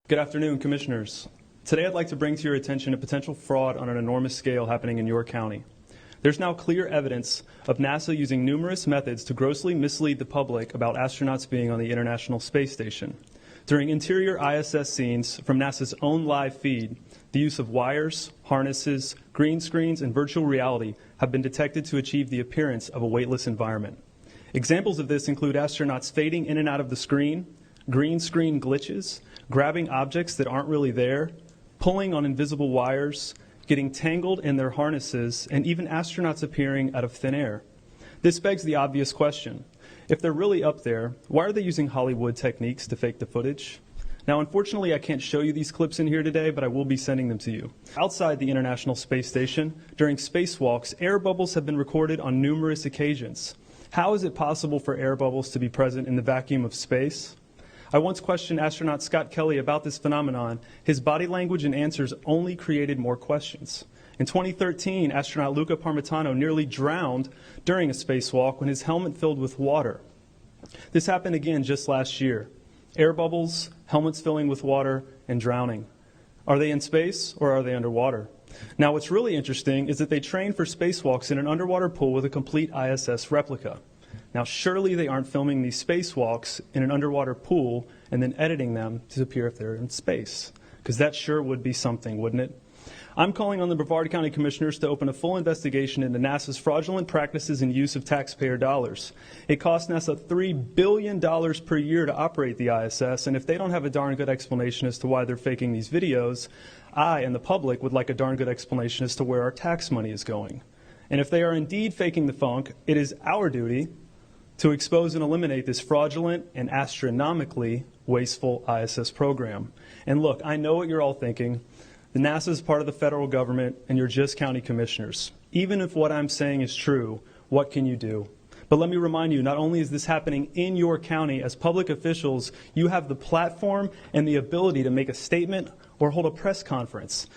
Good afternoon, Commissioners. Today I'd like to bring to your attention a potential fraud on an enormous scale happening in your county. There's now clear evidence of NASA using numerous methods to grossly mislead the public about astronauts being on the International Space Station. During interior ISS scenes from NASA's own live feed, the use of wires, harnesses, green screens, and virtual reality have been detected to achieve the appearance of a weightless environment. Examples of this include astronauts fading in and out of the screen, green screen glitches, grabbing objects that aren't really there, pulling on invisible wires, getting tangled in their harnesses, and even astronauts appearing out of thin air. This begs the obvious question. If they're really up there, why are they using Hollywood techniques to fake the footage? Now, unfortunately, I can't show you these clips in here today, but I will be sending them to you. Outside the International Space Station, during spacewalks, air bubbles have been recorded on numerous occasions. How is it possible for air bubbles to be present in the vacuum of space? I once questioned astronaut Scott Kelly about this phenomenon. His body language and answers only created more questions. In 2013, astronaut Luca Parmitano nearly drowned during a spacewalk when his helmet filled with water. This happened again just last year. Air bubbles, helmets filling with water, and drowning. Are they in space or are they underwater? Now, what's really interesting is that they train for spacewalks in an underwater pool with a complete ISS replica. Now, surely they aren't filming these spacewalks in an underwater pool and then editing them to appear if they're in space, because that sure would be something, wouldn't it? I'm calling on the Brevard County Commissioners to open a full investigation into NASA's fraudulent practices and use of taxpayer dollars. It costs NASA $3 billion per year to operate the ISS, and if they don't have a darn good explanation as to why they're faking these videos, I and the public would like a darn good explanation as to where our tax money is going. And if they are indeed faking the funk, it is our duty to expose and eliminate this fraudulent and astronomically wasteful ISS program. And look, I know what you're all thinking. The NASA is part of the federal government, and you're just county commissioners. Even if what I'm saying is true, what can you do? But let me remind you, not only is this happening in your county, as public officials, you have the platform and the ability to make a statement or hold a press conference.